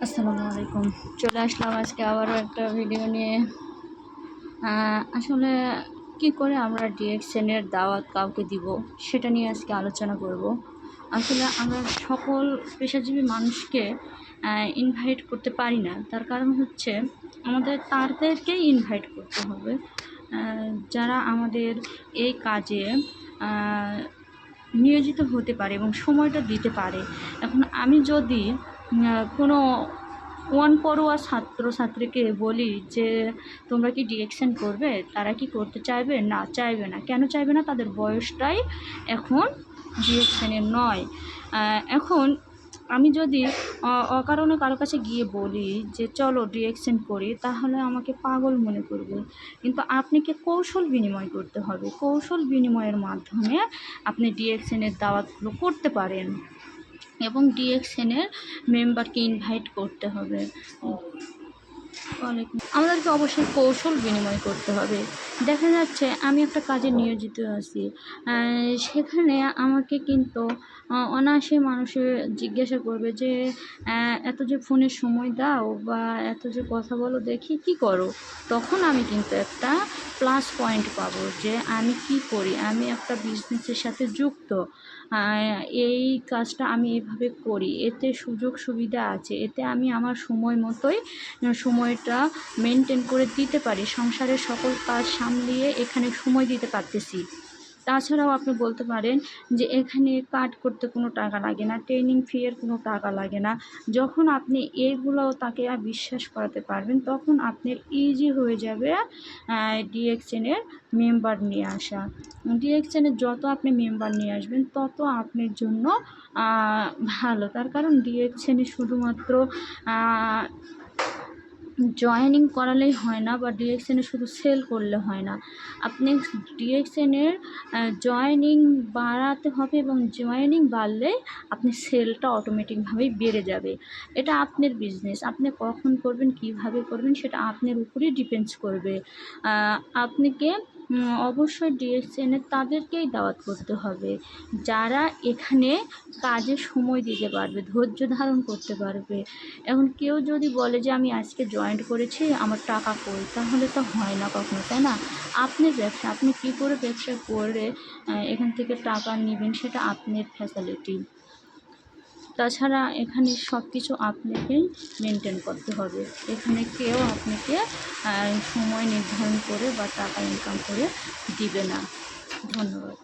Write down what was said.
আসসালামু আলাইকুম। চলে আসলাম আজকে আবারও একটা ভিডিও নিয়ে। আসলে কি করে আমরা ডিএক্সএনের দাওয়াত কাউকে দিব সেটা নিয়ে আজকে আলোচনা করব। আসলে আমরা সকল পেশাজীবী মানুষকে ইনভাইট করতে পারি না, তার কারণ হচ্ছে আমাদের তাদেরকেই ইনভাইট করতে হবে যারা আমাদের এই কাজে নিয়োজিত হতে পারে এবং সময়টা দিতে পারে। এখন আমি যদি কোনো পড়ুয়া ছাত্রছাত্রীকে বলি যে তোমরা কি ডিএক্সএন করবে, তারা কি করতে চাইবে? না, চাইবে না। কেন চাইবে না? তাদের বয়সটাই এখন ডিএক্সএনের নয়। এখন আমি যদি অকারণে কারো কাছে গিয়ে বলি যে চলো ডিএক্সএন করি, তাহলে আমাকে পাগল মনে করবে। কিন্তু আপনাকে কৌশল বিনিময় করতে হবে। কৌশল বিনিময়ের মাধ্যমে আপনি ডিএক্সএনের দাওয়াতগুলো করতে পারেন এবং ডিএক্সএনের মেম্বারকে ইনভাইট করতে হবে। আমাদেরকে অবশ্যই কৌশল বিনিময় করতে হবে। দেখা যাচ্ছে আমি একটা কাজে নিয়োজিত আছি, সেখানে আমাকে কিন্তু অনায়াসে মানুষে জিজ্ঞাসা করবে যে এত যে ফোনে সময় দাও বা এত যে কথা বলো, দেখি কি করো। তখন আমি কিন্তু একটা প্লাস পয়েন্ট পাবো যে আমি কি করি, আমি একটা বিজনেসের সাথে যুক্ত, এই কাজটা আমি এভাবে করি, এতে সুযোগ সুবিধা আছে, এতে আমি আমার সময় মতোই সময়টা মেনটেন করে দিতে পারি, সংসারের সকল কাজ সামলিয়ে এখানে সময় দিতে পারতেছি। তাছাড়াও আপনি বলতে পারেন যে এখানে কাট করতে কোনো টাকা লাগে না, ট্রেনিং ফি এর কোনো টাকা লাগে না। যখন আপনি এগুলো তাকে বিশ্বাস করাতে পারবেন, তখন আপনার ইজি হয়ে যাবে ডিএক্সএনের মেম্বার নিয়ে আসা। ডিএক্সএনের যত আপনি মেম্বার নিয়ে আসবেন তত আপনার জন্য ভালো। তার কারণ ডিএক্সএনে শুধুমাত্র জয়েনিং করালেই হয় না, বা ডিএক্সএনে শুধু সেল করলে হয় না। আপনি ডিএক্সএনের জয়েনিং বাড়াতে হবে এবং জয়েনিং বাড়লে আপনি সেলটা অটোমেটিকভাবেই বেড়ে যাবে। এটা আপনার বিজনেস, আপনি কখন করবেন, কিভাবে করবেন, সেটা আপনার উপরেই ডিপেন্ডস করবে। আপনাকে অবশ্যই ডিএক্সএনের তাদেরকেই দাওয়াত করতে হবে যারা এখানে কাজে সময় দিতে পারবে, ধৈর্য ধারণ করতে পারবে। এখন কেউ যদি বলে যে আমি আজকে জয়েন্ট করেছি, আমার টাকা কই, তাহলে তো হয় না কখনো, তাই না? আপনার ব্যবসা, আপনি কী করে ব্যবসা করে এখান থেকে টাকা নেবেন, সেটা আপনার ফ্যাসিলিটি। তাছাড়া এখানে সব কিছু আপনাকেই মেনটেন করতে হবে। এখানে কেউ আপনাকে সময় নির্ধারণ করে বা টাকা ইনকাম করে দিবে না। ধন্যবাদ।